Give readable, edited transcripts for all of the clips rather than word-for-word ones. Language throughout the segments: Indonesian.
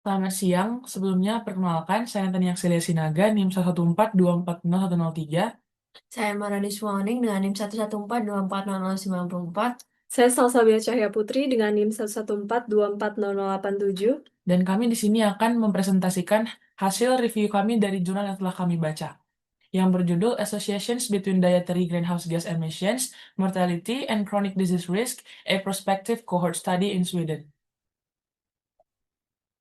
Selamat siang, sebelumnya perkenalkan saya Tania Xelia Sinaga, NIM 114240103. Saya Marani Swaning dengan NIM 114240094. Saya Salsabila Cahya Putri dengan NIM 114240087. Dan kami di sini akan mempresentasikan hasil review kami dari jurnal yang telah kami baca, yang berjudul Associations Between Dietary Greenhouse Gas Emissions, Mortality, and Chronic Disease Risk, a Prospective Cohort Study in Sweden.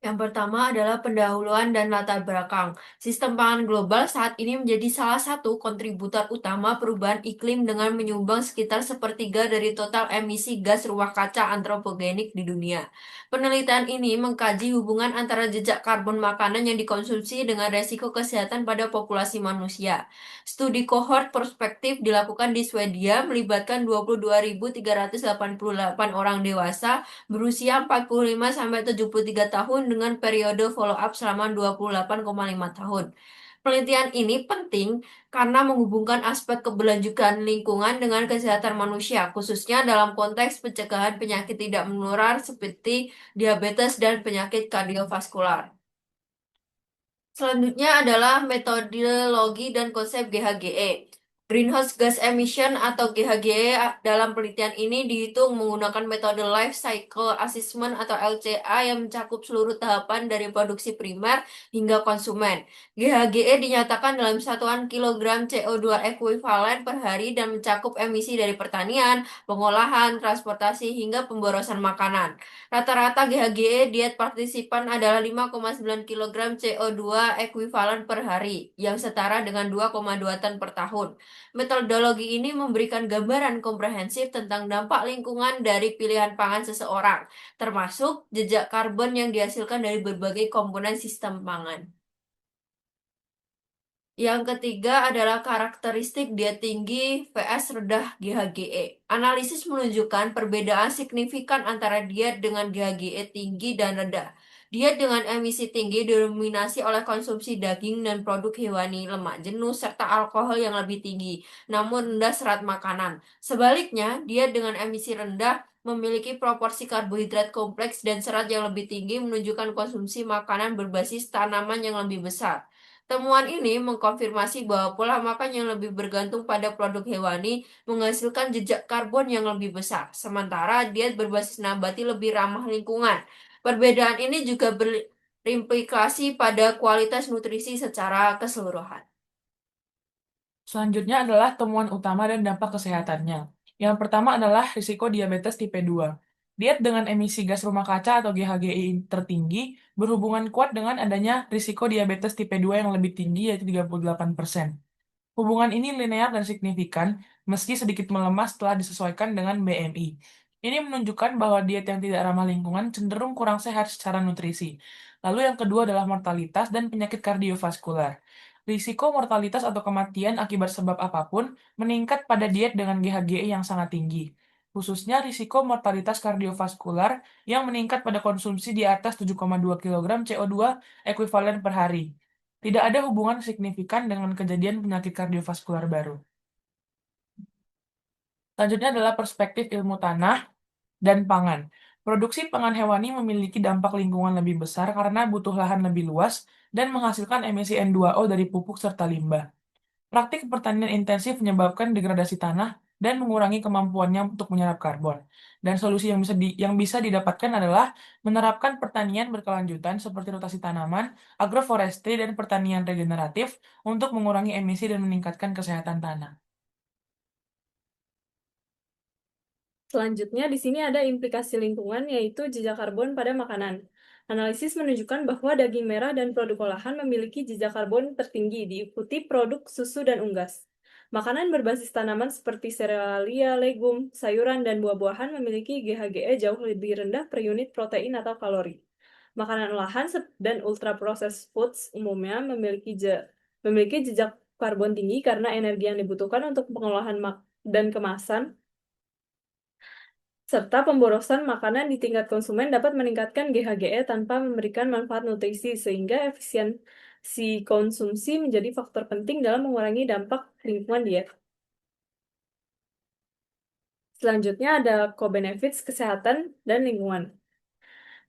Yang pertama adalah pendahuluan dan latar belakang. Sistem pangan global saat ini menjadi salah satu kontributor utama perubahan iklim dengan menyumbang sekitar sepertiga dari total emisi gas rumah kaca antropogenik di dunia. Penelitian ini mengkaji hubungan antara jejak karbon makanan yang dikonsumsi dengan resiko kesehatan pada populasi manusia. Studi kohort prospektif dilakukan di Swedia melibatkan 22.388 orang dewasa berusia 45 sampai 73 tahun dengan periode follow up selama 28,5 tahun. Penelitian ini penting karena menghubungkan aspek keberlanjutan lingkungan dengan kesehatan manusia, khususnya dalam konteks pencegahan penyakit tidak menular seperti diabetes dan penyakit kardiovaskular. Selanjutnya adalah metodologi dan konsep GHGE. Greenhouse Gas Emission atau GHGE dalam penelitian ini dihitung menggunakan metode Life Cycle Assessment atau LCA yang mencakup seluruh tahapan dari produksi primer hingga konsumen. GHGE dinyatakan dalam satuan kilogram CO2 ekuivalen per hari dan mencakup emisi dari pertanian, pengolahan, transportasi, hingga pemborosan makanan. Rata-rata GHGE diet partisipan adalah 5,9 kg CO2 ekuivalen per hari, yang setara dengan 2,2 ton per tahun. Metodologi ini memberikan gambaran komprehensif tentang dampak lingkungan dari pilihan pangan seseorang, termasuk jejak karbon yang dihasilkan dari berbagai komponen sistem pangan. Yang ketiga adalah karakteristik diet tinggi vs rendah GHGE. Analisis menunjukkan perbedaan signifikan antara diet dengan GHGE tinggi dan rendah. Diet dengan emisi tinggi didominasi oleh konsumsi daging dan produk hewani, lemak jenuh, serta alkohol yang lebih tinggi, namun rendah serat makanan. Sebaliknya, diet dengan emisi rendah memiliki proporsi karbohidrat kompleks dan serat yang lebih tinggi, menunjukkan konsumsi makanan berbasis tanaman yang lebih besar. Temuan ini mengkonfirmasi bahwa pola makan yang lebih bergantung pada produk hewani menghasilkan jejak karbon yang lebih besar, sementara diet berbasis nabati lebih ramah lingkungan. Perbedaan ini juga berimplikasi pada kualitas nutrisi secara keseluruhan. Selanjutnya adalah temuan utama dan dampak kesehatannya. Yang pertama adalah risiko diabetes tipe 2. Diet dengan emisi gas rumah kaca atau GHGI tertinggi berhubungan kuat dengan adanya risiko diabetes tipe 2 yang lebih tinggi yaitu 38%. Hubungan ini linear dan signifikan meski sedikit melemah setelah disesuaikan dengan BMI. Ini menunjukkan bahwa diet yang tidak ramah lingkungan cenderung kurang sehat secara nutrisi. Lalu yang kedua adalah mortalitas dan penyakit kardiovaskular. Risiko mortalitas atau kematian akibat sebab apapun meningkat pada diet dengan GHGE yang sangat tinggi, khususnya risiko mortalitas kardiovaskular yang meningkat pada konsumsi di atas 7,2 kg CO2 ekuivalen per hari. Tidak ada hubungan signifikan dengan kejadian penyakit kardiovaskular baru. Selanjutnya adalah perspektif ilmu tanah dan pangan. Produksi pangan hewani memiliki dampak lingkungan lebih besar karena butuh lahan lebih luas dan menghasilkan emisi N2O dari pupuk serta limbah. Praktik pertanian intensif menyebabkan degradasi tanah dan mengurangi kemampuannya untuk menyerap karbon. Dan solusi yang bisa didapatkan adalah menerapkan pertanian berkelanjutan seperti rotasi tanaman, agroforestry, dan pertanian regeneratif untuk mengurangi emisi dan meningkatkan kesehatan tanah. Selanjutnya, di sini ada implikasi lingkungan, yaitu jejak karbon pada makanan. Analisis menunjukkan bahwa daging merah dan produk olahan memiliki jejak karbon tertinggi, diikuti produk susu dan unggas. Makanan berbasis tanaman seperti serealia, legum, sayuran, dan buah-buahan memiliki GHGE jauh lebih rendah per unit protein atau kalori. Makanan olahan dan ultra-processed foods umumnya memiliki jejak karbon tinggi karena energi yang dibutuhkan untuk pengolahan dan kemasan serta pemborosan makanan di tingkat konsumen dapat meningkatkan GHGE tanpa memberikan manfaat nutrisi, sehingga efisiensi konsumsi menjadi faktor penting dalam mengurangi dampak lingkungan diet. Selanjutnya ada co-benefits kesehatan dan lingkungan.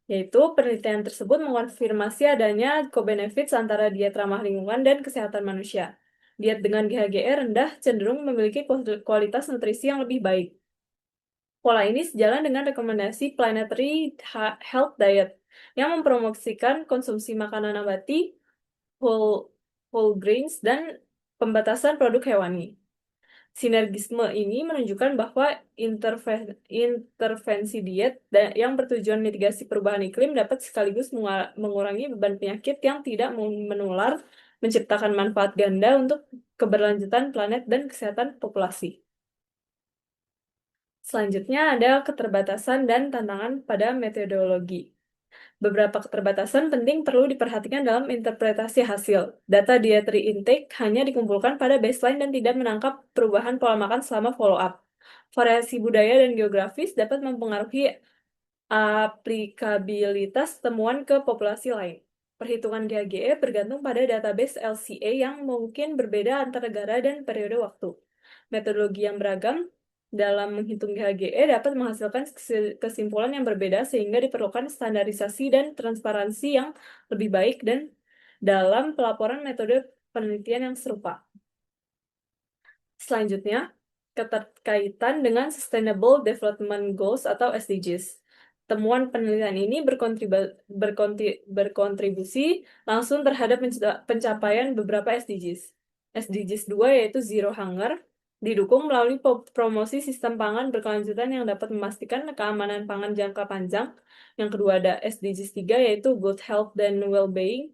yaitu penelitian tersebut mengonfirmasi adanya co-benefits antara diet ramah lingkungan dan kesehatan manusia. Diet dengan GHGE rendah cenderung memiliki kualitas nutrisi yang lebih baik. Pola ini sejalan dengan rekomendasi Planetary Health Diet yang mempromosikan konsumsi makanan nabati, whole grains, dan pembatasan produk hewani. Sinergisme ini menunjukkan bahwa intervensi diet yang bertujuan mitigasi perubahan iklim dapat sekaligus mengurangi beban penyakit yang tidak menular, menciptakan manfaat ganda untuk keberlanjutan planet dan kesehatan populasi. Selanjutnya ada keterbatasan dan tantangan pada metodologi. Beberapa keterbatasan penting perlu diperhatikan dalam interpretasi hasil. Data dietary intake hanya dikumpulkan pada baseline dan tidak menangkap perubahan pola makan selama follow-up. Variasi budaya dan geografis dapat mempengaruhi aplikabilitas temuan ke populasi lain. Perhitungan GHGE bergantung pada database LCA yang mungkin berbeda antar negara dan periode waktu. Metodologi yang beragam dalam menghitung GHGE dapat menghasilkan kesimpulan yang berbeda sehingga diperlukan standarisasi dan transparansi yang lebih baik dan dalam pelaporan metode penelitian yang serupa. Selanjutnya, keterkaitan dengan Sustainable Development Goals atau SDGs. Temuan penelitian ini berkontribusi langsung terhadap pencapaian beberapa SDGs. SDGs 2 yaitu Zero Hunger, didukung melalui promosi sistem pangan berkelanjutan yang dapat memastikan keamanan pangan jangka panjang. Yang kedua ada SDGs 3 yaitu Good Health dan Well-being,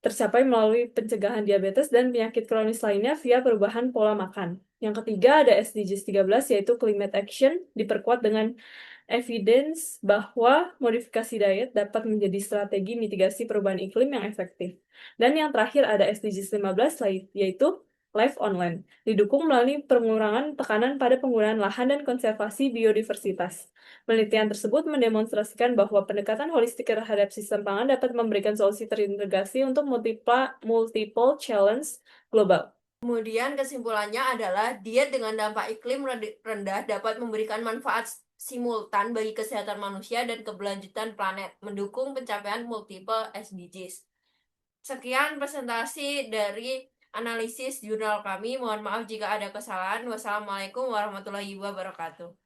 tercapai melalui pencegahan diabetes dan penyakit kronis lainnya via perubahan pola makan. Yang ketiga ada SDGs 13 yaitu Climate Action, diperkuat dengan evidence bahwa modifikasi diet dapat menjadi strategi mitigasi perubahan iklim yang efektif. Dan yang terakhir ada SDGs 15 yaitu Life on Land, didukung melalui pengurangan tekanan pada penggunaan lahan dan konservasi biodiversitas. Penelitian tersebut mendemonstrasikan bahwa pendekatan holistik terhadap sistem pangan dapat memberikan solusi terintegrasi untuk multiple challenge global. Kemudian kesimpulannya adalah diet dengan dampak iklim rendah dapat memberikan manfaat simultan bagi kesehatan manusia dan keberlanjutan planet, mendukung pencapaian multiple SDGs. Sekian presentasi dari analisis jurnal kami. Mohon maaf jika ada kesalahan. Wassalamualaikum warahmatullahi wabarakatuh.